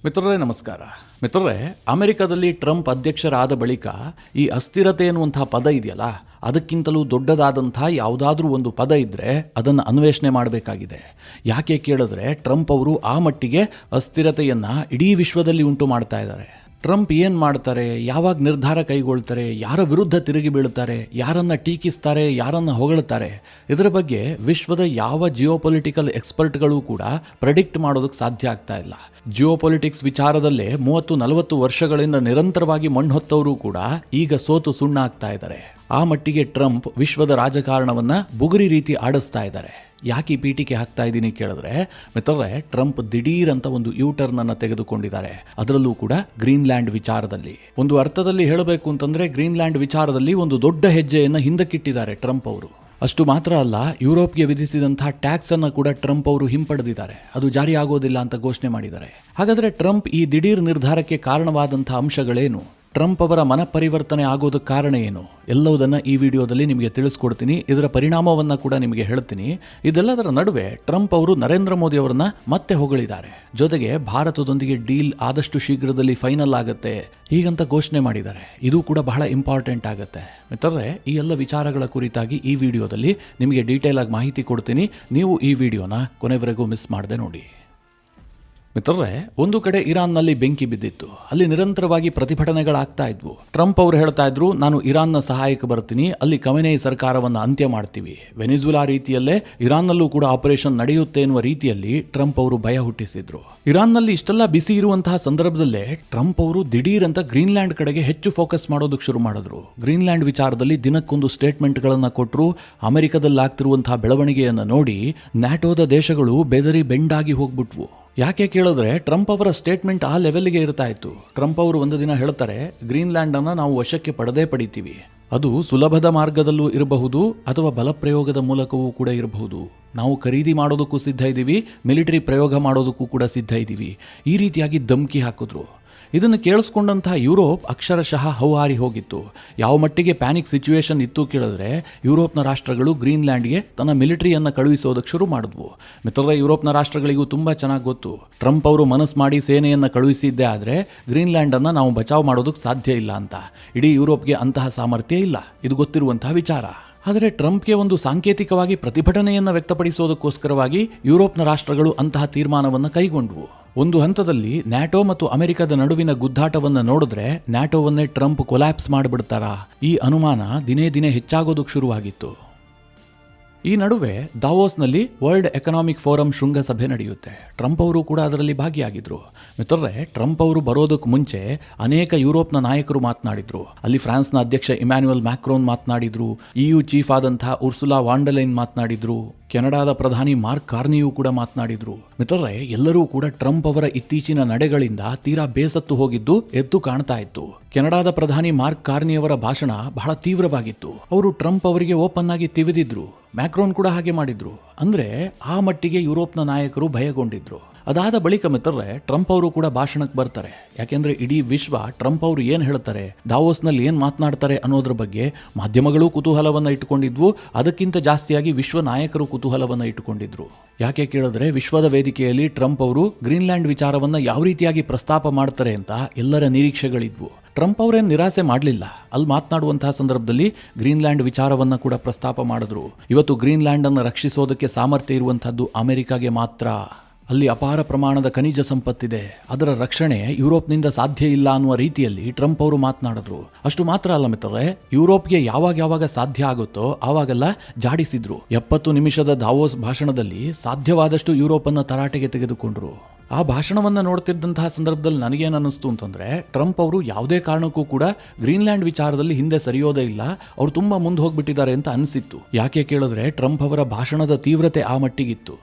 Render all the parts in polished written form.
ಮಿತ್ರರೇ ನಮಸ್ಕಾರ. ಮಿತ್ರರೇ, ಅಮೆರಿಕದಲ್ಲಿ ಟ್ರಂಪ್ ಅಧ್ಯಕ್ಷರಾದ ಬಳಿಕ ಈ ಅಸ್ಥಿರತೆ ಎನ್ನುವಂಥ ಪದ ಇದೆಯಲ್ಲ, ಅದಕ್ಕಿಂತಲೂ ದೊಡ್ಡದಾದಂಥ ಯಾವುದಾದ್ರೂ ಒಂದು ಪದ ಇದ್ದರೆ ಅದನ್ನು ಅನ್ವೇಷಣೆ ಮಾಡಬೇಕಾಗಿದೆ. ಯಾಕೆ ಕೇಳಿದ್ರೆ ಟ್ರಂಪ್ ಅವರು ಆ ಮಟ್ಟಿಗೆ ಅಸ್ಥಿರತೆಯನ್ನು ಇಡೀ ವಿಶ್ವದಲ್ಲಿ ಉಂಟು ಮಾಡ್ತಾ ಇದ್ದಾರೆ. ಟ್ರಂಪ್ ಏನು ಮಾಡ್ತಾರೆ, ಯಾವಾಗ ನಿರ್ಧಾರ ಕೈಗೊಳ್ತಾರೆ, ಯಾರ ವಿರುದ್ಧ ತಿರುಗಿ ಬೀಳ್ತಾರೆ, ಯಾರನ್ನು ಟೀಕಿಸ್ತಾರೆ, ಯಾರನ್ನು ಹೊಗಳ್ತಾರೆ, ಇದರ ಬಗ್ಗೆ ವಿಶ್ವದ ಯಾವ ಜಿಯೋಪೊಲಿಟಿಕಲ್ ಎಕ್ಸ್ಪರ್ಟ್ಗಳು ಕೂಡ ಪ್ರೆಡಿಕ್ಟ್ ಮಾಡೋದಕ್ಕೆ ಸಾಧ್ಯ ಆಗ್ತಾ ಇಲ್ಲ. ಜಿಯೋಪೊಲಿಟಿಕ್ಸ್ ವಿಚಾರದಲ್ಲೇ 30-40 ವರ್ಷಗಳಿಂದ ನಿರಂತರವಾಗಿ ಮಣ್ಣು ಹೊತ್ತವರು ಕೂಡ ಈಗ ಸೋತು ಸುಣ್ಣ ಆಗ್ತಾ ಇದ್ದಾರೆ. ಆ ಮಟ್ಟಿಗೆ ಟ್ರಂಪ್ ವಿಶ್ವದ ರಾಜಕಾರಣವನ್ನು ಬುಗುರಿ ರೀತಿ ಆಡಿಸ್ತಾ ಇದ್ದಾರೆ. ಯಾಕೆ ಈ ಪೀಠಿಕೆ ಹಾಕ್ತಾ ಇದ್ದೀನಿ ಕೇಳಿದ್ರೆ, ಮಿತ್ರರೇ, ಟ್ರಂಪ್ ದಿಢೀರ್ ಅಂತ ಒಂದು ಯೂಟರ್ನ್ ಅನ್ನು ತೆಗೆದುಕೊಂಡಿದ್ದಾರೆ. ಅದರಲ್ಲೂ ಕೂಡ ಗ್ರೀನ್ಲ್ಯಾಂಡ್ ವಿಚಾರದಲ್ಲಿ. ಒಂದು ಅರ್ಥದಲ್ಲಿ ಹೇಳಬೇಕು ಅಂತಂದ್ರೆ ಗ್ರೀನ್ಲ್ಯಾಂಡ್ ವಿಚಾರದಲ್ಲಿ ಒಂದು ದೊಡ್ಡ ಹೆಜ್ಜೆಯನ್ನು ಹಿಂದಕ್ಕಿಟ್ಟಿದ್ದಾರೆ ಟ್ರಂಪ್ ಅವರು. ಅಷ್ಟು ಮಾತ್ರ ಅಲ್ಲ, ಯುರೋಪ್ಗೆ ವಿಧಿಸಿದಂತಹ ಟ್ಯಾಕ್ಸ್ ಅನ್ನು ಕೂಡ ಟ್ರಂಪ್ ಅವರು ಹಿಂಪಡೆದಿದ್ದಾರೆ. ಅದು ಜಾರಿ ಆಗೋದಿಲ್ಲ ಅಂತ ಘೋಷಣೆ ಮಾಡಿದ್ದಾರೆ. ಹಾಗಾದ್ರೆ ಟ್ರಂಪ್ ಈ ದಿಢೀರ್ ನಿರ್ಧಾರಕ್ಕೆ ಕಾರಣವಾದಂತಹ ಅಂಶಗಳೇನು? ಟ್ರಂಪ್ ಅವರ ಮನಪರಿವರ್ತನೆ ಆಗೋದಕ್ಕೆ ಕಾರಣ ಏನು? ಎಲ್ಲವುದನ್ನು ಈ ವಿಡಿಯೋದಲ್ಲಿ ನಿಮಗೆ ತಿಳಿಸ್ಕೊಡ್ತೀನಿ. ಇದರ ಪರಿಣಾಮವನ್ನು ಕೂಡ ನಿಮಗೆ ಹೇಳ್ತೀನಿ. ಇದೆಲ್ಲದರ ನಡುವೆ ಟ್ರಂಪ್ ಅವರು ನರೇಂದ್ರ ಮೋದಿ ಅವರನ್ನ ಮತ್ತೆ ಹೊಗಳಿದ್ದಾರೆ. ಜೊತೆಗೆ ಭಾರತದೊಂದಿಗೆ ಡೀಲ್ ಆದಷ್ಟು ಶೀಘ್ರದಲ್ಲಿ ಫೈನಲ್ ಆಗುತ್ತೆ ಹೀಗಂತ ಘೋಷಣೆ ಮಾಡಿದ್ದಾರೆ. ಇದು ಕೂಡ ಬಹಳ ಇಂಪಾರ್ಟೆಂಟ್ ಆಗುತ್ತೆ. ಮಿತ್ರರೇ, ಈ ಎಲ್ಲ ವಿಚಾರಗಳ ಕುರಿತಾಗಿ ಈ ವಿಡಿಯೋದಲ್ಲಿ ನಿಮಗೆ ಡೀಟೇಲ್ ಆಗಿ ಮಾಹಿತಿ ಕೊಡ್ತೀನಿ. ನೀವು ಈ ವಿಡಿಯೋನ ಕೊನೆವರೆಗೂ ಮಿಸ್ ಮಾಡದೆ ನೋಡಿ. ಮಿತ್ರರೇ, ಒಂದು ಕಡೆ ಇರಾನ್ನಲ್ಲಿ ಬೆಂಕಿ ಬಿದ್ದಿತ್ತು. ಅಲ್ಲಿ ನಿರಂತರವಾಗಿ ಪ್ರತಿಭಟನೆಗಳಾಗ್ತಾ ಇದ್ವು. ಟ್ರಂಪ್ ಅವರು ಹೇಳ್ತಾ ಇದ್ರು, ನಾನು ಇರಾನ್ನ ಸಹಾಯಕ್ಕೆ ಬರ್ತೀನಿ, ಅಲ್ಲಿ ಖಮೇನಿ ಸರ್ಕಾರವನ್ನು ಅಂತ್ಯ ಮಾಡ್ತೀವಿ. ವೆನಿಜುಲಾ ರೀತಿಯಲ್ಲೇ ಇರಾನ್ನಲ್ಲೂ ಕೂಡ ಆಪರೇಷನ್ ನಡೆಯುತ್ತೆ ಎನ್ನುವ ರೀತಿಯಲ್ಲಿ ಟ್ರಂಪ್ ಅವರು ಭಯ ಹುಟ್ಟಿಸಿದ್ರು. ಇರಾನ್ನಲ್ಲಿ ಇಷ್ಟೆಲ್ಲ ಬಿಸಿ ಇರುವಂತಹ ಸಂದರ್ಭದಲ್ಲೇ ಟ್ರಂಪ್ ಅವರು ದಿಢೀರ್ ಅಂತ ಗ್ರೀನ್ಲ್ಯಾಂಡ್ ಕಡೆಗೆ ಹೆಚ್ಚು ಫೋಕಸ್ ಮಾಡೋದಕ್ಕೆ ಶುರು ಮಾಡಿದ್ರು. ಗ್ರೀನ್ಲ್ಯಾಂಡ್ ವಿಚಾರದಲ್ಲಿ ದಿನಕ್ಕೊಂದು ಸ್ಟೇಟ್ಮೆಂಟ್ಗಳನ್ನು ಕೊಟ್ಟರು. ಅಮೆರಿಕದಲ್ಲಿ ಆಗ್ತಿರುವಂತಹ ಬೆಳವಣಿಗೆಯನ್ನು ನೋಡಿ ನ್ಯಾಟೋದ ದೇಶಗಳು ಬೆದರಿ ಬೆಂಡಾಗಿ ಹೋಗ್ಬಿಟ್ವು. ಯಾಕೆ ಕೇಳಿದ್ರೆ ಟ್ರಂಪ್ ಅವರ ಸ್ಟೇಟ್ಮೆಂಟ್ ಆ ಲೆವೆಲ್ಗೆ ಇರ್ತಾ ಇತ್ತು. ಟ್ರಂಪ್ ಅವರು ಒಂದು ದಿನ ಹೇಳ್ತಾರೆ, ಗ್ರೀನ್ಲ್ಯಾಂಡ್ ಅನ್ನು ನಾವು ವಶಕ್ಕೆ ಪಡಿತೀವಿ. ಅದು ಸುಲಭದ ಮಾರ್ಗದಲ್ಲೂ ಇರಬಹುದು ಅಥವಾ ಬಲಪ್ರಯೋಗದ ಮೂಲಕವೂ ಕೂಡ ಇರಬಹುದು. ನಾವು ಖರೀದಿ ಮಾಡೋದಕ್ಕೂ ಸಿದ್ಧ ಇದ್ದೀವಿ, ಮಿಲಿಟರಿ ಪ್ರಯೋಗ ಮಾಡೋದಕ್ಕೂ ಕೂಡ ಸಿದ್ಧ ಇದ್ದೀವಿ. ಈ ರೀತಿಯಾಗಿ ಧಮಕಿ ಹಾಕಿದ್ರು. ಇದನ್ನು ಕೇಳಿಸ್ಕೊಂಡಂತಹ ಯುರೋಪ್ ಅಕ್ಷರಶಃ ಹೌಹಾರಿ ಹೋಗಿತ್ತು. ಯಾವ ಮಟ್ಟಿಗೆ ಪ್ಯಾನಿಕ್ ಸಿಚುವೇಶನ್ ಇತ್ತು ಕೇಳಿದ್ರೆ, ಯುರೋಪ್ನ ರಾಷ್ಟ್ರಗಳು ಗ್ರೀನ್ಲ್ಯಾಂಡ್ಗೆ ತನ್ನ ಮಿಲಿಟರಿಯನ್ನು ಕಳುಹಿಸೋದಕ್ಕೆ ಶುರು ಮಾಡಿದ್ವು. ಮಿತ್ರರೇ, ಯುರೋಪ್ನ ರಾಷ್ಟ್ರಗಳಿಗೂ ತುಂಬ ಚೆನ್ನಾಗಿ ಗೊತ್ತು, ಟ್ರಂಪ್ ಅವರು ಮನಸ್ಸು ಮಾಡಿ ಸೇನೆಯನ್ನು ಕಳುಹಿಸಿದ್ದೇ ಆದರೆ ಗ್ರೀನ್ಲ್ಯಾಂಡನ್ನು ನಾವು ಬಚಾವ್ ಮಾಡೋದಕ್ಕೆ ಸಾಧ್ಯ ಇಲ್ಲ ಅಂತ. ಇಡೀ ಯುರೋಪ್ಗೆ ಅಂತಹ ಸಾಮರ್ಥ್ಯ ಇಲ್ಲ, ಇದು ಗೊತ್ತಿರುವಂತಹ ವಿಚಾರ. ಆದರೆ ಟ್ರಂಪ್ಗೆ ಒಂದು ಸಾಂಕೇತಿಕವಾಗಿ ಪ್ರತಿಭಟನೆಯನ್ನು ವ್ಯಕ್ತಪಡಿಸೋದಕ್ಕೋಸ್ಕರವಾಗಿ ಯುರೋಪ್ನ ರಾಷ್ಟ್ರಗಳು ಅಂತಹ ತೀರ್ಮಾನವನ್ನು ಕೈಗೊಂಡವು. ಒಂದು ಹಂತದಲ್ಲಿ ನ್ಯಾಟೋ ಮತ್ತು ಅಮೆರಿಕದ ನಡುವಿನ ಗುದ್ದಾಟವನ್ನು ನೋಡಿದ್ರೆ ನ್ಯಾಟೋವನ್ನೇ ಟ್ರಂಪ್ ಕೊಲ್ಯಾಪ್ಸ್ ಮಾಡಿಬಿಡ್ತಾರಾ? ಈ ಅನುಮಾನ ದಿನೇ ದಿನೇ ಹೆಚ್ಚಾಗೋದಕ್ಕೆ ಶುರುವಾಗಿತ್ತು. ಈ ನಡುವೆ ದಾವೋಸ್ನಲ್ಲಿ ವರ್ಲ್ಡ್ ಎಕನಾಮಿಕ್ ಫೋರಂ ಶೃಂಗಸಭೆ ನಡೆಯುತ್ತೆ. ಟ್ರಂಪ್ ಅವರು ಕೂಡ ಅದರಲ್ಲಿ ಭಾಗಿಯಾಗಿದ್ರು. ಮಿತ್ರರೇ, ಟ್ರಂಪ್ ಅವರು ಬರೋದಕ್ಕೆ ಮುಂಚೆ ಅನೇಕ ಯುರೋಪ್ನ ನಾಯಕರು ಮಾತನಾಡಿದ್ರು. ಅಲ್ಲಿ ಫ್ರಾನ್ಸ್ನ ಅಧ್ಯಕ್ಷ ಇಮ್ಯಾನ್ಯುಯಲ್ ಮ್ಯಾಕ್ರೋನ್ ಮಾತನಾಡಿದ್ರು. EU ಚೀಫ್ ಆದಂತಹ ಉರ್ಸುಲಾ ವಾಂಡಲೈನ್ ಮಾತನಾಡಿದ್ರು. ಕೆನಡಾದ ಪ್ರಧಾನಿ ಮಾರ್ಕ್ ಕಾರ್ನಿಯೂ ಕೂಡ ಮಾತನಾಡಿದ್ರು. ಮಿತ್ರರೇ, ಎಲ್ಲರೂ ಕೂಡ ಟ್ರಂಪ್ ಅವರ ಇತ್ತೀಚಿನ ನಡೆಗಳಿಂದ ತೀರಾ ಬೇಸತ್ತು ಹೋಗಿದ್ದು ಎದ್ದು ಕಾಣ್ತಾ ಇತ್ತು. ಕೆನಡಾದ ಪ್ರಧಾನಿ ಮಾರ್ಕ್ ಕಾರ್ನಿಯವರ ಭಾಷಣ ಬಹಳ ತೀವ್ರವಾಗಿತ್ತು. ಅವರು ಟ್ರಂಪ್ ಅವರಿಗೆ ಓಪನ್ ಆಗಿ ತಿವಿದಿದ್ರು. ಮ್ಯಾಕ್ರೋನ್ ಕೂಡ ಹಾಗೆ ಮಾಡಿದ್ರು. ಅಂದ್ರೆ ಆ ಮಟ್ಟಿಗೆ ಯುರೋಪ್ನ ನಾಯಕರು ಭಯಗೊಂಡಿದ್ರು. ಅದಾದ ಬಳಿಕ ಮಿತ್ರರೇ, ಟ್ರಂಪ್ ಅವರು ಕೂಡ ಭಾಷಣಕ್ಕೆ ಬರ್ತಾರೆ. ಯಾಕೆಂದ್ರೆ ಇಡೀ ವಿಶ್ವ ಟ್ರಂಪ್ ಅವರು ಏನು ಹೇಳ್ತಾರೆ, ದಾವೋಸ್ನಲ್ಲಿ ಏನು ಮಾತನಾಡ್ತಾರೆ ಅನ್ನೋದ್ರ ಬಗ್ಗೆ ಮಾಧ್ಯಮಗಳು ಕುತೂಹಲವನ್ನು ಇಟ್ಟುಕೊಂಡಿದ್ವು. ಅದಕ್ಕಿಂತ ಜಾಸ್ತಿಯಾಗಿ ವಿಶ್ವ ನಾಯಕರು ಕುತೂಹಲವನ್ನು ಇಟ್ಟುಕೊಂಡಿದ್ರು. ಯಾಕೆ ಕೇಳಿದ್ರೆ, ವಿಶ್ವದ ವೇದಿಕೆಯಲ್ಲಿ ಟ್ರಂಪ್ ಅವರು ಗ್ರೀನ್ಲ್ಯಾಂಡ್ ವಿಚಾರವನ್ನ ಯಾವ ರೀತಿಯಾಗಿ ಪ್ರಸ್ತಾಪ ಮಾಡ್ತಾರೆ ಅಂತ ಎಲ್ಲರ ನಿರೀಕ್ಷೆಗಳಿದ್ವು. ಟ್ರಂಪ್ ಅವರೇನು ನಿರಾಸೆ ಮಾಡಲಿಲ್ಲ. ಅಲ್ಲಿ ಮಾತನಾಡುವಂತಹ ಸಂದರ್ಭದಲ್ಲಿ ಗ್ರೀನ್ಲ್ಯಾಂಡ್ ವಿಚಾರವನ್ನು ಕೂಡ ಪ್ರಸ್ತಾಪ ಮಾಡಿದ್ರು. ಇವತ್ತು ಗ್ರೀನ್ಲ್ಯಾಂಡ್ ಅನ್ನು ರಕ್ಷಿಸೋದಕ್ಕೆ ಸಾಮರ್ಥ್ಯ ಇರುವಂತಹದ್ದು ಅಮೆರಿಕಾಗೆ ಮಾತ್ರ. ಅಲ್ಲಿ ಅಪಾರ ಪ್ರಮಾಣದ ಖನಿಜ ಸಂಪತ್ತಿದೆ, ಅದರ ರಕ್ಷಣೆ ಯುರೋಪ್ನಿಂದ ಸಾಧ್ಯ ಇಲ್ಲ ಅನ್ನುವ ರೀತಿಯಲ್ಲಿ ಟ್ರಂಪ್ ಅವರು ಮಾತನಾಡಿದ್ರು. ಅಷ್ಟು ಮಾತ್ರ ಅಲ್ಲ ಮಿತ್ರರೇ, ಯುರೋಪ್ಗೆ ಯಾವಾಗ ಸಾಧ್ಯ ಆಗುತ್ತೋ ಆವಾಗೆಲ್ಲ ಜಾಡಿಸಿದ್ರು. 70 ನಿಮಿಷದ ದಾವೋಸ್ ಭಾಷಣದಲ್ಲಿ ಸಾಧ್ಯವಾದಷ್ಟು ಯುರೋಪ್ ಅನ್ನು ತರಾಟೆಗೆ ತೆಗೆದುಕೊಂಡ್ರು. ಆ ಭಾಷಣವನ್ನು ನೋಡ್ತಿದ್ದಂತಹ ಸಂದರ್ಭದಲ್ಲಿ ನನಗೇನು ಅನ್ನಿಸ್ತು ಅಂತಂದ್ರೆ, ಟ್ರಂಪ್ ಅವರು ಯಾವುದೇ ಕಾರಣಕ್ಕೂ ಕೂಡ ಗ್ರೀನ್ಲ್ಯಾಂಡ್ ವಿಚಾರದಲ್ಲಿ ಹಿಂದೆ ಸರಿಯೋದೇ ಇಲ್ಲ, ಅವರು ತುಂಬಾ ಮುಂದೆ ಹೋಗ್ಬಿಟ್ಟಿದ್ದಾರೆ ಅಂತ ಅನಿಸಿತ್ತು. ಯಾಕೆ ಕೇಳಿದ್ರೆ, ಟ್ರಂಪ್ ಅವರ ಭಾಷಣದ ತೀವ್ರತೆ ಆ ಮಟ್ಟಿಗಿತ್ತು.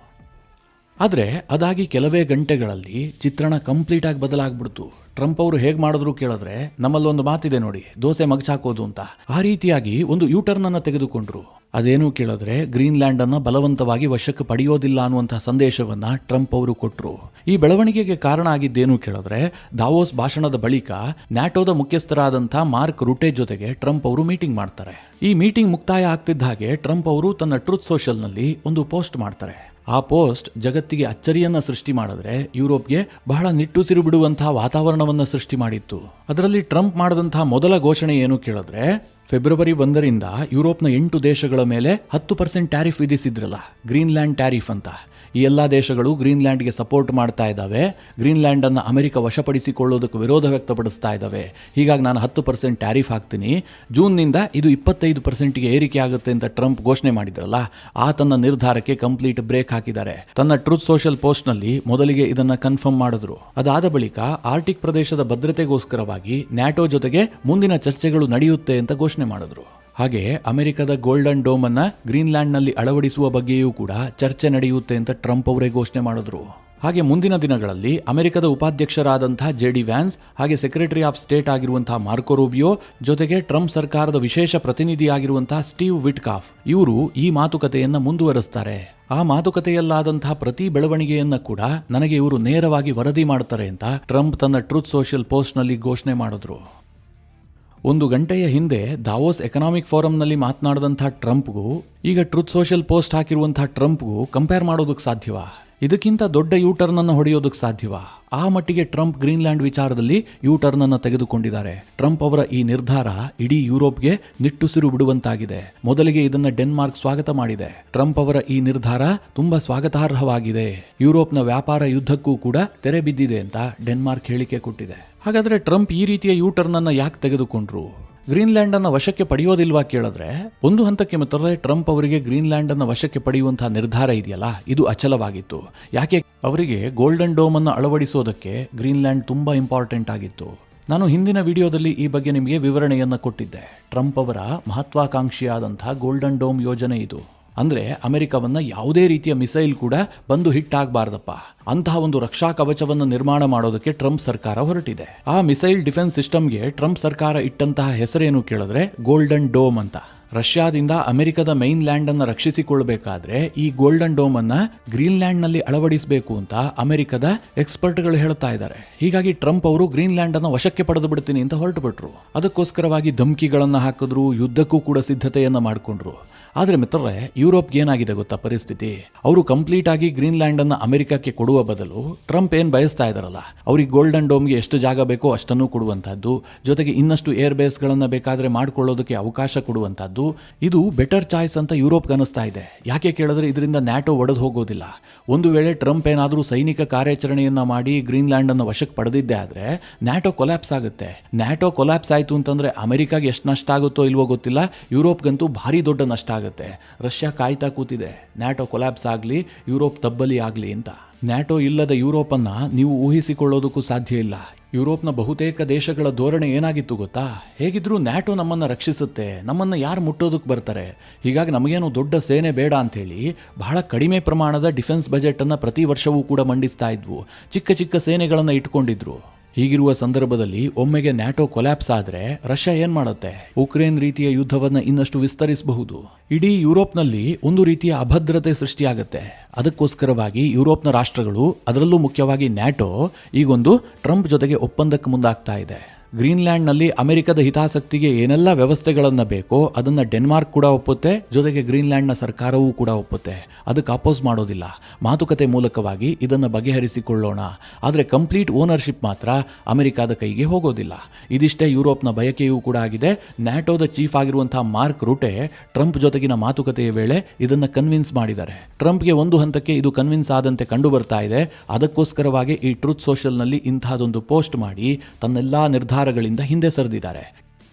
ಆದರೆ ಅದಾಗಿ ಕೆಲವೇ ಗಂಟೆಗಳಲ್ಲಿ ಚಿತ್ರಣ ಕಂಪ್ಲೀಟ್ ಆಗಿ ಬದಲಾಗ್ಬಿಡ್ತು. ಟ್ರಂಪ್ ಅವರು ಹೇಗೆ ಮಾಡಿದ್ರು ಕೇಳಿದ್ರೆ, ನಮ್ಮಲ್ಲೊಂದು ಮಾತಿದೆ ನೋಡಿ, ದೋಸೆ ಮಗಚಾಕೋದು ಅಂತ. ಆ ರೀತಿಯಾಗಿ ಒಂದು ಯೂಟರ್ನ್ ಅನ್ನು ತೆಗೆದುಕೊಂಡ್ರು. ಅದೇನು ಕೇಳಿದ್ರೆ, ಗ್ರೀನ್ಲ್ಯಾಂಡ್ ಅನ್ನ ಬಲವಂತವಾಗಿ ವಶಕ್ಕೆ ಪಡೆಯೋದಿಲ್ಲ ಅನ್ನುವಂತಹ ಸಂದೇಶವನ್ನ ಟ್ರಂಪ್ ಅವರು ಕೊಟ್ಟರು. ಈ ಬೆಳವಣಿಗೆಗೆ ಕಾರಣ ಆಗಿದ್ದೇನು ಕೇಳಿದ್ರೆ, ದಾವೋಸ್ ಭಾಷಣದ ಬಳಿಕ ನ್ಯಾಟೋದ ಮುಖ್ಯಸ್ಥರಾದಂತಹ ಮಾರ್ಕ್ ರುಟೆ ಜೊತೆಗೆ ಟ್ರಂಪ್ ಅವರು ಮೀಟಿಂಗ್ ಮಾಡ್ತಾರೆ. ಈ ಮೀಟಿಂಗ್ ಮುಕ್ತಾಯ ಆಗ್ತಿದ್ದ ಹಾಗೆ ಟ್ರಂಪ್ ಅವರು ತನ್ನ ಟ್ರೂತ್ ಸೋಷಿಯಲ್ನಲ್ಲಿ ಒಂದು ಪೋಸ್ಟ್ ಮಾಡ್ತಾರೆ. ಆ ಪೋಸ್ಟ್ ಜಗತ್ತಿಗೆ ಅಚ್ಚರಿಯನ್ನ ಸೃಷ್ಟಿ ಮಾಡಿದ್ರೆ ಯುರೋಪ್ಗೆ ಬಹಳ ನಿಟ್ಟುಸಿರು ಬಿಡುವಂತಹ ವಾತಾವರಣವನ್ನ ಸೃಷ್ಟಿ ಮಾಡಿತ್ತು. ಅದರಲ್ಲಿ ಟ್ರಂಪ್ ಮಾಡಿದಂತಹ ಮೊದಲ ಘೋಷಣೆ ಏನು ಕೇಳಿದ್ರೆ, ಫೆಬ್ರವರಿ 1ರಿಂದ ಯುರೋಪ್ನ 8 ದೇಶಗಳ ಮೇಲೆ 10% ಟ್ಯಾರಿಫ್ ವಿಧಿಸಿದ್ರಲ್ಲ, ಗ್ರೀನ್ಲ್ಯಾಂಡ್ ಟ್ಯಾರಿಫ್ ಅಂತ. ಈ ಎಲ್ಲ ದೇಶಗಳು ಗ್ರೀನ್ಲ್ಯಾಂಡ್ಗೆ ಸಪೋರ್ಟ್ ಮಾಡ್ತಾ ಇದ್ದಾವೆ, ಗ್ರೀನ್ಲ್ಯಾಂಡನ್ನು ಅಮೆರಿಕ ವಶಪಡಿಸಿಕೊಳ್ಳೋದಕ್ಕೆ ವಿರೋಧ ವ್ಯಕ್ತಪಡಿಸ್ತಾ ಇದ್ದಾವೆ. ಹೀಗಾಗಿ ನಾನು 10% ಟ್ಯಾರಿಫ್ ಹಾಕ್ತೀನಿ, ಜೂನ್ನಿಂದ ಇದು 25%ಗೆ ಏರಿಕೆ ಆಗುತ್ತೆ ಅಂತ ಟ್ರಂಪ್ ಘೋಷಣೆ ಮಾಡಿದ್ರಲ್ಲ, ಆ ತನ್ನ ನಿರ್ಧಾರಕ್ಕೆ ಕಂಪ್ಲೀಟ್ ಬ್ರೇಕ್ ಹಾಕಿದ್ದಾರೆ. ತನ್ನ ಟ್ರೂತ್ ಸೋಷಿಯಲ್ ಪೋಸ್ಟ್ನಲ್ಲಿ ಮೊದಲಿಗೆ ಇದನ್ನ ಕನ್ಫರ್ಮ್ ಮಾಡಿದ್ರು. ಅದಾದ ಬಳಿಕ ಆರ್ಟಿಕ್ ಪ್ರದೇಶದ ಭದ್ರತೆಗೋಸ್ಕರವಾಗಿ ನ್ಯಾಟೋ ಜೊತೆಗೆ ಮುಂದಿನ ಚರ್ಚೆಗಳು ನಡೆಯುತ್ತೆ ಅಂತ ಘೋಷಣೆ ಮಾಡಿದ್ರು. ಹಾಗೆ ಅಮೆರಿಕದ ಗೋಲ್ಡನ್ ಡೋಮ್ ಅನ್ನ ಗ್ರೀನ್ಲ್ಯಾಂಡ್ನಲ್ಲಿ ಅಳವಡಿಸುವ ಬಗ್ಗೆಯೂ ಕೂಡ ಚರ್ಚೆ ನಡೆಯುತ್ತೆ ಅಂತ ಟ್ರಂಪ್ ಅವರೇ ಘೋಷಣೆ ಮಾಡಿದ್ರು. ಹಾಗೆ ಮುಂದಿನ ದಿನಗಳಲ್ಲಿ ಅಮೆರಿಕದ ಉಪಾಧ್ಯಕ್ಷರಾದಂತಹ JD ವ್ಯಾನ್ಸ್ ಹಾಗೆ ಸೆಕ್ರೆಟರಿ ಆಫ್ ಸ್ಟೇಟ್ ಆಗಿರುವಂತಹ ಮಾರ್ಕೊ ರೂಬಿಯೋ ಜೊತೆಗೆ ಟ್ರಂಪ್ ಸರ್ಕಾರದ ವಿಶೇಷ ಪ್ರತಿನಿಧಿಯಾಗಿರುವಂತಹ ಸ್ಟೀವ್ ವಿಟ್ಕಾಫ್ ಇವರು ಈ ಮಾತುಕತೆಯನ್ನ ಮುಂದುವರಿಸ್ತಾರೆ. ಆ ಮಾತುಕತೆಯಲ್ಲಾದಂತಹ ಪ್ರತಿ ಬೆಳವಣಿಗೆಯನ್ನ ಕೂಡ ನನಗೆ ಇವರು ನೇರವಾಗಿ ವರದಿ ಮಾಡ್ತಾರೆ ಅಂತ ಟ್ರಂಪ್ ತನ್ನ ಟ್ರೂತ್ ಸೋಷಿಯಲ್ ಪೋಸ್ಟ್ನಲ್ಲಿ ಘೋಷಣೆ ಮಾಡಿದ್ರು. 1 ಗಂಟೆಯ ಹಿಂದೆ ದಾವೋಸ್ ಎಕನಾಮಿಕ್ ಫೋರಂನಲ್ಲಿ ಮಾತನಾಡಿದಂತಹ ಟ್ರಂಪ್ಗೂ ಈಗ ಟ್ರೂತ್ ಸೋಷಿಯಲ್ ಪೋಸ್ಟ್ ಹಾಕಿರುವಂತಹ ಟ್ರಂಪ್ಗೂ ಕಂಪೇರ್ ಮಾಡೋದಕ್ಕೆ ಸಾಧ್ಯವಾ? ಇದಕ್ಕಿಂತ ದೊಡ್ಡ ಯೂಟರ್ನ್ ಅನ್ನು ಹೊಡೆಯೋದಕ್ಕೆ ಸಾಧ್ಯವಾ? ಆ ಮಟ್ಟಿಗೆ ಟ್ರಂಪ್ ಗ್ರೀನ್ಲ್ಯಾಂಡ್ ವಿಚಾರದಲ್ಲಿ ಯೂಟರ್ನ್ ಅನ್ನು ತೆಗೆದುಕೊಂಡಿದ್ದಾರೆ. ಟ್ರಂಪ್ ಅವರ ಈ ನಿರ್ಧಾರ ಇಡೀ ಯುರೋಪ್ಗೆ ನಿಟ್ಟುಸಿರು ಬಿಡುವಂತಾಗಿದೆ. ಮೊದಲಿಗೆ ಇದನ್ನ ಡೆನ್ಮಾರ್ಕ್ ಸ್ವಾಗತ ಮಾಡಿದೆ. ಟ್ರಂಪ್ ಅವರ ಈ ನಿರ್ಧಾರ ತುಂಬಾ ಸ್ವಾಗತಾರ್ಹವಾಗಿದೆ, ಯುರೋಪ್ನ ವ್ಯಾಪಾರ ಯುದ್ಧಕ್ಕೂ ಕೂಡ ತೆರೆ ಬಿದ್ದಿದೆ ಅಂತ ಡೆನ್ಮಾರ್ಕ್ ಹೇಳಿಕೆ ಕೊಟ್ಟಿದೆ. ಹಾಗಾದ್ರೆ ಟ್ರಂಪ್ ಈ ರೀತಿಯ ಯೂಟರ್ನ್ ಅನ್ನ ಯಾಕೆ ತೆಗೆದುಕೊಂಡ್ರು? ಗ್ರೀನ್ಲ್ಯಾಂಡ್ ಅನ್ನ ವಶಕ್ಕೆ ಪಡೆಯೋದಿಲ್ವಾ ಕೇಳಿದ್ರೆ, ಒಂದು ಹಂತಕ್ಕೆ ಮಾತ್ರ ಟ್ರಂಪ್ ಅವರಿಗೆ ಗ್ರೀನ್ಲ್ಯಾಂಡ್ ಅನ್ನ ವಶಕ್ಕೆ ಪಡೆಯುವಂತಹ ನಿರ್ಧಾರ ಇದೆಯಲ್ಲ, ಇದು ಅಚಲವಾಗಿತ್ತು. ಯಾಕೆ? ಅವರಿಗೆ ಗೋಲ್ಡನ್ ಡೋಮ್ ಅನ್ನು ಅಳವಡಿಸೋದಕ್ಕೆ ಗ್ರೀನ್ಲ್ಯಾಂಡ್ ತುಂಬಾ ಇಂಪಾರ್ಟೆಂಟ್ ಆಗಿತ್ತು. ನಾನು ಹಿಂದಿನ ವಿಡಿಯೋದಲ್ಲಿ ಈ ಬಗ್ಗೆ ನಿಮಗೆ ವಿವರಣೆಯನ್ನ ಕೊಟ್ಟಿದ್ದೆ. ಟ್ರಂಪ್ ಅವರ ಮಹತ್ವಾಕಾಂಕ್ಷಿಯಾದಂತಹ ಗೋಲ್ಡನ್ ಡೋಮ್ ಯೋಜನೆ ಇದು. ಅಂದ್ರೆ ಅಮೆರಿಕವನ್ನ ಯಾವುದೇ ರೀತಿಯ ಮಿಸೈಲ್ ಕೂಡ ಬಂದು ಹಿಟ್ ಆಗಬಾರ್ದಪ್ಪ, ಅಂತಹ ಒಂದು ರಕ್ಷಾ ಕವಚವನ್ನು ನಿರ್ಮಾಣ ಮಾಡೋದಕ್ಕೆ ಟ್ರಂಪ್ ಸರ್ಕಾರ ಹೊರಟಿದೆ. ಆ ಮಿಸೈಲ್ ಡಿಫೆನ್ಸ್ ಸಿಸ್ಟಮ್ಗೆ ಟ್ರಂಪ್ ಸರ್ಕಾರ ಇಟ್ಟಂತಹ ಹೆಸರೇನು ಕೇಳಿದ್ರೆ ಗೋಲ್ಡನ್ ಡೋಮ್ ಅಂತ. ರಷ್ಯಾದಿಂದ ಅಮೆರಿಕದ ಮೈನ್ ಲ್ಯಾಂಡ್ ಅನ್ನು ರಕ್ಷಿಸಿಕೊಳ್ಳಬೇಕಾದ್ರೆ ಈ ಗೋಲ್ಡನ್ ಡೋಮ್ ಅನ್ನ ಗ್ರೀನ್ಲ್ಯಾಂಡ್ ನಲ್ಲಿ ಅಳವಡಿಸಬೇಕು ಅಂತ ಅಮೆರಿಕದ ಎಕ್ಸ್ಪರ್ಟ್ಗಳು ಹೇಳ್ತಾ ಇದ್ದಾರೆ. ಹೀಗಾಗಿ ಟ್ರಂಪ್ ಅವರು ಗ್ರೀನ್ಲ್ಯಾಂಡ್ ಅನ್ನು ವಶಕ್ಕೆ ಪಡೆದು ಬಿಡ್ತೀನಿ ಅಂತ ಹೊರಟು ಬಿಟ್ರು. ಅದಕ್ಕೋಸ್ಕರವಾಗಿ ಧಮಕಿಗಳನ್ನ ಹಾಕಿದ್ರು, ಯುದ್ಧಕ್ಕೂ ಕೂಡ ಸಿದ್ಧತೆಯನ್ನ ಮಾಡಿಕೊಂಡ್ರು. ಆದರೆ ಮಿತ್ರರೇ, ಯುರೋಪ್ಗೆ ಏನಾಗಿದೆ ಗೊತ್ತಾ ಪರಿಸ್ಥಿತಿ? ಅವರು ಕಂಪ್ಲೀಟ್ ಆಗಿ ಗ್ರೀನ್ಲ್ಯಾಂಡ್ ಅನ್ನ ಅಮೆರಿಕಕ್ಕೆ ಕೊಡುವ ಬದಲು ಟ್ರಂಪ್ ಏನ್ ಬಯಸ್ತಾ ಇದಾರಲ್ಲ, ಅವ್ರಿಗೆ ಗೋಲ್ಡನ್ ಡೋಮ್ಗೆ ಎಷ್ಟು ಜಾಗ ಬೇಕೋ ಅಷ್ಟನ್ನು ಕೊಡುವಂತಹದ್ದು, ಜೊತೆಗೆ ಇನ್ನಷ್ಟು ಏರ್ ಬೇಸ್ ಗಳನ್ನ ಬೇಕಾದ್ರೆ ಮಾಡ್ಕೊಳ್ಳೋದಕ್ಕೆ ಅವಕಾಶ ಕೊಡುವಂತಹದ್ದು, ಇದು ಬೆಟರ್ ಚಾಯ್ಸ್ ಅಂತ ಯುರೋಪ್ಗೆ ಅನಿಸ್ತಾ ಇದೆ. ಯಾಕೆ ಕೇಳಿದ್ರೆ ಇದರಿಂದ ನ್ಯಾಟೋ ಒಡೆದು ಹೋಗೋದಿಲ್ಲ. ಒಂದು ವೇಳೆ ಟ್ರಂಪ್ ಏನಾದರೂ ಸೈನಿಕ ಕಾರ್ಯಾಚರಣೆಯನ್ನ ಮಾಡಿ ಗ್ರೀನ್ಲ್ಯಾಂಡ್ ಅನ್ನು ವಶಕ್ಕೆ ಪಡೆದಿದ್ದೆ ಆದ್ರೆ ನ್ಯಾಟೋ ಕೊಲ್ಯಾಪ್ಸ್ ಆಗುತ್ತೆ. ನ್ಯಾಟೋ ಕೊಲ್ಯಾಪ್ಸ್ ಆಯ್ತು ಅಂತಂದ್ರೆ ಅಮೆರಿಕಾಗೆ ಎಷ್ಟು ನಷ್ಟ ಆಗುತ್ತೋ ಇಲ್ವೋ ಗೊತ್ತಿಲ್ಲ, ಯುರೋಪ್ಗಂತೂ ಭಾರಿ ದೊಡ್ಡ ನಷ್ಟ ಆಗುತ್ತೆ. ರಷ್ಯಾ ಕಾಯ್ತಾ ಕೂತಿದೆ, ನ್ಯಾಟೋ ಕೊಲ್ಯಾಪ್ಸ್ ಆಗಲಿ, ಯುರೋಪ್ ತಬ್ಬಲಿ ಆಗಲಿ ಅಂತ. ನ್ಯಾಟೋ ಇಲ್ಲದ ಯುರೋಪನ್ನ ನೀವು ಊಹಿಸಿಕೊಳ್ಳೋದಕ್ಕೂ ಸಾಧ್ಯ ಇಲ್ಲ. ಯುರೋಪ್ನ ಬಹುತೇಕ ದೇಶಗಳ ಧೋರಣೆ ಏನಾಗಿತ್ತು ಗೊತ್ತಾ? ಹೇಗಿದ್ರೂ ನ್ಯಾಟೋ ನಮ್ಮನ್ನ ರಕ್ಷಿಸುತ್ತೆ, ನಮ್ಮನ್ನ ಯಾರು ಮುಟ್ಟೋದಕ್ಕೆ ಬರ್ತಾರೆ, ಹೀಗಾಗಿ ನಮಗೇನು ದೊಡ್ಡ ಸೇನೆ ಬೇಡ ಅಂಥೇಳಿ ಬಹಳ ಕಡಿಮೆ ಪ್ರಮಾಣದ ಡಿಫೆನ್ಸ್ ಬಜೆಟ್ ಅನ್ನ ಪ್ರತಿ ವರ್ಷವೂ ಕೂಡ ಮಂಡಿಸ್ತಾ ಇದ್ವು. ಚಿಕ್ಕ ಚಿಕ್ಕ ಸೇನೆಗಳನ್ನ ಇಟ್ಕೊಂಡಿದ್ರು. ಹೀಗಿರುವ ಸಂದರ್ಭದಲ್ಲಿ ಒಮ್ಮೆಗೆ ನ್ಯಾಟೋ ಕೊಲ್ಯಾಪ್ಸ್ ಆದ್ರೆ ರಷ್ಯಾ ಏನ್ ಮಾಡುತ್ತೆ? ಉಕ್ರೇನ್ ರೀತಿಯ ಯುದ್ಧವನ್ನ ಇನ್ನಷ್ಟು ವಿಸ್ತರಿಸಬಹುದು. ಇಡೀ ಯುರೋಪ್ನಲ್ಲಿ ಒಂದು ರೀತಿಯ ಅಭದ್ರತೆ ಸೃಷ್ಟಿಯಾಗುತ್ತೆ. ಅದಕ್ಕೋಸ್ಕರವಾಗಿ ಯುರೋಪ್ನ ರಾಷ್ಟ್ರಗಳು, ಅದರಲ್ಲೂ ಮುಖ್ಯವಾಗಿ ನ್ಯಾಟೋ, ಈಗೊಂದು ಟ್ರಂಪ್ ಜೊತೆಗೆ ಒಪ್ಪಂದಕ್ಕೆ ಮುಂದಾಗ್ತಾ ಇದೆ. ಗ್ರೀನ್ಲ್ಯಾಂಡ್ನಲ್ಲಿ ಅಮೆರಿಕದ ಹಿತಾಸಕ್ತಿಗೆ ಏನೆಲ್ಲ ವ್ಯವಸ್ಥೆಗಳನ್ನ ಬೇಕೋ ಅದನ್ನ ಡೆನ್ಮಾರ್ಕ್ ಕೂಡ ಒಪ್ಪುತ್ತೆ, ಜೊತೆಗೆ ಗ್ರೀನ್ಲ್ಯಾಂಡ್ನ ಸರ್ಕಾರವೂ ಕೂಡ ಒಪ್ಪುತ್ತೆ. ಅದಕ್ಕೆ ಅಪೋಸ್ ಮಾಡೋದಿಲ್ಲ. ಮಾತುಕತೆ ಮೂಲಕವಾಗಿ ಇದನ್ನ ಬಗೆಹರಿಸಿಕೊಳ್ಳೋಣ, ಆದರೆ ಕಂಪ್ಲೀಟ್ ಓನರ್ಶಿಪ್ ಮಾತ್ರ ಅಮೆರಿಕದ ಕೈಗೆ ಹೋಗೋದಿಲ್ಲ. ಇದಿಷ್ಟೇ ಯುರೋಪ್ನ ಬಯಕೆಯೂ ಕೂಡ ಆಗಿದೆ. ನ್ಯಾಟೋದ ಚೀಫ್ ಆಗಿರುವಂತಹ ಮಾರ್ಕ್ ರೂಟೆ ಟ್ರಂಪ್ ಜೊತೆಗಿನ ಮಾತುಕತೆಯ ವೇಳೆ ಇದನ್ನ ಕನ್ವಿನ್ಸ್ ಮಾಡಿದ್ದಾರೆ. ಟ್ರಂಪ್ಗೆ ಒಂದು ಹಂತಕ್ಕೆ ಇದು ಕನ್ವಿನ್ಸ್ ಆದಂತೆ ಕಂಡು ಬರ್ತಾ ಇದೆ. ಅದಕ್ಕೋಸ್ಕರವಾಗಿ ಈ ಟ್ರೂತ್ ಸೋಷಿಯಲ್ನಲ್ಲಿ ಇಂತಹದೊಂದು ಪೋಸ್ಟ್ ಮಾಡಿ ತನ್ನೆಲ್ಲಾ ನಿರ್ಧಾರಗಳಿಂದ ಹಿಂದೆ ಸರಿದಿದ್ದಾರೆ.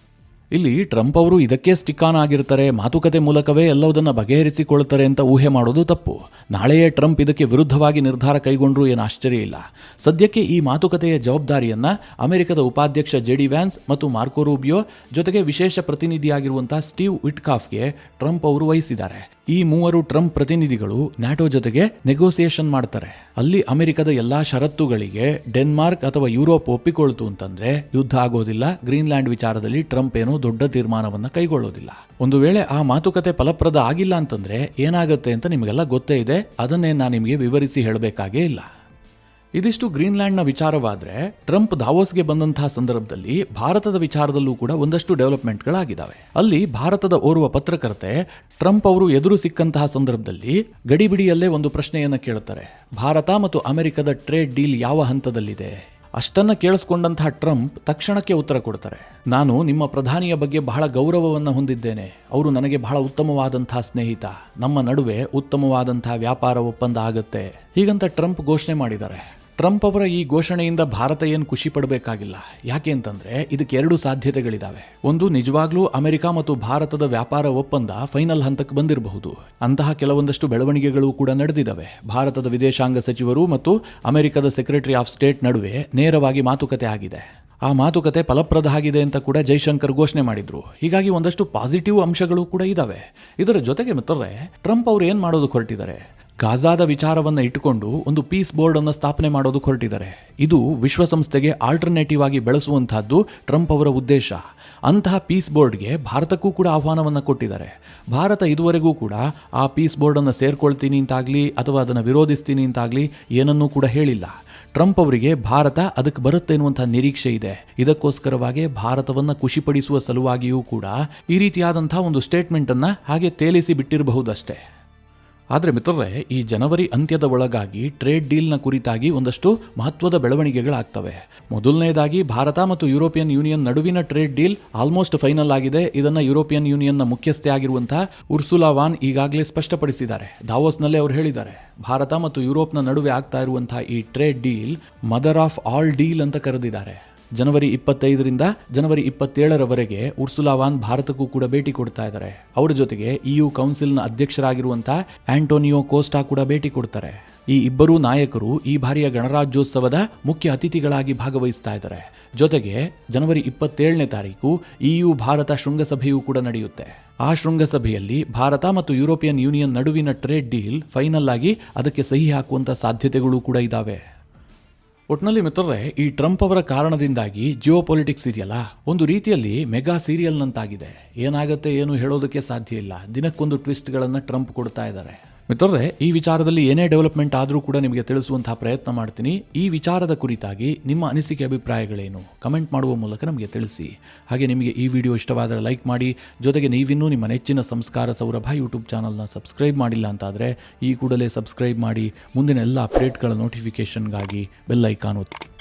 ಇಲ್ಲಿ ಟ್ರಂಪ್ ಅವರು ಇದಕ್ಕೆ ಸ್ಟಿಕ್ ಆನ್ ಆಗಿರ್ತಾರೆ, ಮಾತುಕತೆ ಮೂಲಕವೇ ಎಲ್ಲವುದನ್ನು ಬಗೆಹರಿಸಿಕೊಳ್ಳುತ್ತಾರೆ ಅಂತ ಊಹೆ ಮಾಡೋದು ತಪ್ಪು. ನಾಳೆಯೇ ಟ್ರಂಪ್ ಇದಕ್ಕೆ ವಿರುದ್ಧವಾಗಿ ನಿರ್ಧಾರ ಕೈಗೊಂಡ್ರೂ ಏನು ಆಶ್ಚರ್ಯ ಇಲ್ಲ. ಸದ್ಯಕ್ಕೆ ಈ ಮಾತುಕತೆಯ ಜವಾಬ್ದಾರಿಯನ್ನ ಅಮೆರಿಕದ ಉಪಾಧ್ಯಕ್ಷ JD ವ್ಯಾನ್ಸ್ ಮತ್ತು ಮಾರ್ಕೊ ರೂಬಿಯೋ ಜೊತೆಗೆ ವಿಶೇಷ ಪ್ರತಿನಿಧಿಯಾಗಿರುವಂತಹ ಸ್ಟೀವ್ ವಿಟ್ಕಾಫ್ಗೆ ಟ್ರಂಪ್ ಅವರು ವಹಿಸಿದ್ದಾರೆ. ಈ ಮೂವರು ಟ್ರಂಪ್ ಪ್ರತಿನಿಧಿಗಳು ನ್ಯಾಟೋ ಜೊತೆಗೆ ನೆಗೋಸಿಯೇಷನ್ ಮಾಡ್ತಾರೆ. ಅಲ್ಲಿ ಅಮೆರಿಕದ ಎಲ್ಲಾ ಷರತ್ತುಗಳಿಗೆ ಡೆನ್ಮಾರ್ಕ್ ಅಥವಾ ಯುರೋಪ್ ಒಪ್ಪಿಕೊಳ್ತು ಅಂತಂದ್ರೆ ಯುದ್ಧ ಆಗೋದಿಲ್ಲ. ಗ್ರೀನ್ಲ್ಯಾಂಡ್ ವಿಚಾರದಲ್ಲಿ ಟ್ರಂಪ್ ಏನು ದೊಡ್ಡ ತೀರ್ಮಾನವನ್ನ ಕೈಗೊಳ್ಳೋದಿಲ್ಲ. ಒಂದು ವೇಳೆ ಆ ಮಾತುಕತೆ ಫಲಪ್ರದ ಆಗಿಲ್ಲ ಅಂತಂದ್ರೆ ಏನಾಗುತ್ತೆ ಅಂತ ನಿಮಗೆಲ್ಲ ಗೊತ್ತೇ ಇದೆ. ಅದನ್ನೇ ನಾನು ನಿಮಗೆ ವಿವರಿಸಿ ಹೇಳಬೇಕಾಗೇ ಇಲ್ಲ. ಇದಿಷ್ಟು ಗ್ರೀನ್ಲ್ಯಾಂಡ್ನ ವಿಚಾರವಾದ್ರೆ, ಟ್ರಂಪ್ ದಾವೋಸ್ಗೆ ಬಂದಂತಹ ಸಂದರ್ಭದಲ್ಲಿ ಭಾರತದ ವಿಚಾರದಲ್ಲೂ ಕೂಡ ಒಂದಷ್ಟು ಡೆವಲಪ್ಮೆಂಟ್ಗಳಾಗಿದ್ದಾವೆ. ಅಲ್ಲಿ ಭಾರತದ ಓರ್ವ ಪತ್ರಕರ್ತೆ ಟ್ರಂಪ್ ಅವರು ಎದುರು ಸಿಕ್ಕಂತಹ ಸಂದರ್ಭದಲ್ಲಿ ಗಡಿಬಿಡಿಯಲ್ಲೇ ಒಂದು ಪ್ರಶ್ನೆಯನ್ನು ಕೇಳುತ್ತಾರೆ. ಭಾರತ ಮತ್ತು ಅಮೆರಿಕದ ಟ್ರೇಡ್ ಡೀಲ್ ಯಾವ ಹಂತದಲ್ಲಿದೆ? ಅಷ್ಟನ್ನ ಕೇಳಿಸ್ಕೊಂಡಂತಹ ಟ್ರಂಪ್ ತಕ್ಷಣಕ್ಕೆ ಉತ್ತರ ಕೊಡ್ತಾರೆ. ನಾನು ನಿಮ್ಮ ಪ್ರಧಾನಿಯ ಬಗ್ಗೆ ಬಹಳ ಗೌರವವನ್ನು ಹೊಂದಿದ್ದೇನೆ. ಅವರು ನನಗೆ ಬಹಳ ಉತ್ತಮವಾದಂತಹ ಸ್ನೇಹಿತ. ನಮ್ಮ ನಡುವೆ ಉತ್ತಮವಾದಂತಹ ವ್ಯಾಪಾರ ಒಪ್ಪಂದ ಆಗುತ್ತೆ ಹೀಗಂತ ಟ್ರಂಪ್ ಘೋಷಣೆ ಮಾಡಿದ್ದಾರೆ. ಟ್ರಂಪ್ ಅವರ ಈ ಘೋಷಣೆಯಿಂದ ಭಾರತ ಏನು ಖುಷಿ ಪಡಬೇಕಾಗಿಲ್ಲ. ಯಾಕೆ ಅಂತಂದ್ರೆ ಇದಕ್ಕೆ ಎರಡು ಸಾಧ್ಯತೆಗಳಿದಾವೆ. ಒಂದು, ನಿಜವಾಗ್ಲೂ ಅಮೆರಿಕ ಮತ್ತು ಭಾರತದ ವ್ಯಾಪಾರ ಒಪ್ಪಂದ ಫೈನಲ್ ಹಂತಕ್ಕೆ ಬಂದಿರಬಹುದು. ಅಂತಹ ಕೆಲವೊಂದಷ್ಟು ಬೆಳವಣಿಗೆಗಳು ಕೂಡ ನಡೆದಿದ್ದಾವೆ. ಭಾರತದ ವಿದೇಶಾಂಗ ಸಚಿವರು ಮತ್ತು ಅಮೆರಿಕದ ಸೆಕ್ರೆಟರಿ ಆಫ್ ಸ್ಟೇಟ್ ನಡುವೆ ನೇರವಾಗಿ ಮಾತುಕತೆ ಆಗಿದೆ. ಆ ಮಾತುಕತೆ ಫಲಪ್ರದ ಆಗಿದೆ ಅಂತ ಕೂಡ ಜೈಶಂಕರ್ ಘೋಷಣೆ ಮಾಡಿದ್ರು. ಹೀಗಾಗಿ ಒಂದಷ್ಟು ಪಾಸಿಟಿವ್ ಅಂಶಗಳು ಕೂಡ ಇದಾವೆ. ಇದರ ಜೊತೆಗೆ ಮಿತ್ರರೇ, ಟ್ರಂಪ್ ಅವರು ಏನ್ ಮಾಡೋದಕ್ಕೆ ಹೊರಟಿದ್ದಾರೆ? ಗಾಜಾದ ವಿಚಾರವನ್ನು ಇಟ್ಟುಕೊಂಡು ಒಂದು ಪೀಸ್ ಬೋರ್ಡ್ ಅನ್ನು ಸ್ಥಾಪನೆ ಮಾಡೋದಕ್ಕೆ ಹೊರಟಿದ್ದಾರೆ. ಇದು ವಿಶ್ವಸಂಸ್ಥೆಗೆ ಆಲ್ಟರ್ನೇಟಿವ್ ಆಗಿ ಬೆಳೆಸುವಂತಹದ್ದು ಟ್ರಂಪ್ ಅವರ ಉದ್ದೇಶ. ಅಂತಹ ಪೀಸ್ ಬೋರ್ಡ್ಗೆ ಭಾರತಕ್ಕೂ ಕೂಡ ಆಹ್ವಾನವನ್ನು ಕೊಟ್ಟಿದ್ದಾರೆ. ಭಾರತ ಇದುವರೆಗೂ ಕೂಡ ಆ ಪೀಸ್ ಬೋರ್ಡನ್ನು ಸೇರ್ಕೊಳ್ತೀನಿ ಅಂತಾಗಲಿ ಅಥವಾ ಅದನ್ನು ವಿರೋಧಿಸ್ತೀನಿ ಅಂತಾಗಲಿ ಏನನ್ನೂ ಕೂಡ ಹೇಳಿಲ್ಲ. ಟ್ರಂಪ್ ಅವರಿಗೆ ಭಾರತ ಅದಕ್ಕೆ ಬರುತ್ತೆ ಎನ್ನುವಂಥ ನಿರೀಕ್ಷೆ ಇದೆ. ಇದಕ್ಕೋಸ್ಕರವಾಗಿ ಭಾರತವನ್ನು ಖುಷಿಪಡಿಸುವ ಸಲುವಾಗಿಯೂ ಕೂಡ ಈ ರೀತಿಯಾದಂಥ ಒಂದು ಸ್ಟೇಟ್ಮೆಂಟನ್ನು ಹಾಗೆ ತೇಲಿಸಿ ಬಿಟ್ಟಿರಬಹುದಷ್ಟೇ. ಆದರೆ ಮಿತ್ರರೇ, ಈ ಜನವರಿ ಅಂತ್ಯದ ಒಳಗಾಗಿ ಟ್ರೇಡ್ ಡೀಲ್ನ ಕುರಿತಾಗಿ ಒಂದಷ್ಟು ಮಹತ್ವದ ಬೆಳವಣಿಗೆಗಳಾಗ್ತವೆ. ಮೊದಲನೇದಾಗಿ ಭಾರತ ಮತ್ತು ಯುರೋಪಿಯನ್ ಯೂನಿಯನ್ ನಡುವಿನ ಟ್ರೇಡ್ ಡೀಲ್ ಆಲ್ಮೋಸ್ಟ್ ಫೈನಲ್ ಆಗಿದೆ. ಇದನ್ನು ಯುರೋಪಿಯನ್ ಯೂನಿಯನ್ನ ಮುಖ್ಯಸ್ಥೆ ಆಗಿರುವಂತಹ ಉರ್ಸುಲಾ ವಾನ್ ಈಗಾಗಲೇ ಸ್ಪಷ್ಟಪಡಿಸಿದ್ದಾರೆ. ದಾವೋಸ್ನಲ್ಲೇ ಅವರು ಹೇಳಿದ್ದಾರೆ, ಭಾರತ ಮತ್ತು ಯುರೋಪ್ನ ನಡುವೆ ಆಗ್ತಾ ಇರುವಂತಹ ಈ trade deal mother of all deal ಅಂತ ಕರೆದಿದ್ದಾರೆ. ಜನವರಿ 25ರಿಂದ ಜನವರಿ 27ರವರೆಗೆ ಉರ್ಸುಲಾ ವಾನ್ ಭಾರತಕ್ಕೂ ಕೂಡ ಭೇಟಿ ಕೊಡ್ತಾ ಇದ್ದಾರೆ. ಅವರ ಜೊತೆಗೆ EU ಕೌನ್ಸಿಲ್ನ ಅಧ್ಯಕ್ಷರಾಗಿರುವಂತಹ ಆಂಟೋನಿಯೋ ಕೋಸ್ಟಾ ಕೂಡ ಭೇಟಿ ಕೊಡ್ತಾರೆ. ಈ ಇಬ್ಬರೂ ನಾಯಕರು ಈ ಬಾರಿಯ ಗಣರಾಜ್ಯೋತ್ಸವದ ಮುಖ್ಯ ಅತಿಥಿಗಳಾಗಿ ಭಾಗವಹಿಸ್ತಾ ಇದ್ದಾರೆ. ಜೊತೆಗೆ ಜನವರಿ 27ನೇ ತಾರೀಕು EU ಭಾರತ ಶೃಂಗಸಭೆಯೂ ಕೂಡ ನಡೆಯುತ್ತೆ. ಆ ಶೃಂಗಸಭೆಯಲ್ಲಿ ಭಾರತ ಮತ್ತು ಯುರೋಪಿಯನ್ ಯೂನಿಯನ್ ನಡುವಿನ ಟ್ರೇಡ್ ಡೀಲ್ ಫೈನಲ್ ಆಗಿ ಅದಕ್ಕೆ ಸಹಿ ಹಾಕುವಂಥ ಸಾಧ್ಯತೆಗಳು ಕೂಡ ಇದ್ದಾವೆ. ಒಟ್ನಲ್ಲಿ ಮಿತ್ರರೇ, ಈ ಟ್ರಂಪ್ ಅವರ ಕಾರಣದಿಂದಾಗಿ ಜಿಯೋ ಪೊಲಿಟಿಕ್ಸ್ ಇದೆಯಲ್ಲ, ಒಂದು ರೀತಿಯಲ್ಲಿ ಮೆಗಾ ಸೀರಿಯಲ್ನಂತಾಗಿದೆ. ಏನಾಗುತ್ತೆ ಏನು ಹೇಳೋದಕ್ಕೆ ಸಾಧ್ಯ ಇಲ್ಲ. ದಿನಕ್ಕೊಂದು ಟ್ವಿಸ್ಟ್ಗಳನ್ನು ಟ್ರಂಪ್ ಕೊಡ್ತಾ ಇದ್ದಾರೆ. ಮಿತ್ರರೇ, ಈ ವಿಚಾರದಲ್ಲಿ ಏನೇ ಡೆವಲಪ್ಮೆಂಟ್ ಆದರೂ ಕೂಡ ನಿಮಗೆ ತಿಳಿಸುವಂತಹ ಪ್ರಯತ್ನ ಮಾಡ್ತೀನಿ. ಈ ವಿಚಾರದ ಕುರಿತಾಗಿ ನಿಮ್ಮ ಅನಿಸಿಕೆ ಅಭಿಪ್ರಾಯಗಳೇನು ಕಮೆಂಟ್ ಮಾಡುವ ಮೂಲಕ ನಮಗೆ ತಿಳಿಸಿ. ಹಾಗೆ ನಿಮಗೆ ಈ ವಿಡಿಯೋ ಇಷ್ಟವಾದರೆ ಲೈಕ್ ಮಾಡಿ. ಜೊತೆಗೆ ನೀವಿನ್ನೂ ನಿಮ್ಮ ನೆಚ್ಚಿನ ಸಂಸ್ಕಾರ ಸೌರಭ ಯೂಟ್ಯೂಬ್ ಚಾನಲ್ನ ಸಬ್ಸ್ಕ್ರೈಬ್ ಮಾಡಿಲ್ಲ ಅಂತಾದರೆ ಈ ಕೂಡಲೇ ಸಬ್ಸ್ಕ್ರೈಬ್ ಮಾಡಿ. ಮುಂದಿನ ಎಲ್ಲ ಅಪ್ಡೇಟ್ಗಳ ನೋಟಿಫಿಕೇಷನ್ಗಾಗಿ ಬೆಲ್ ಐಕಾನ್ ಒತ್ತಿ.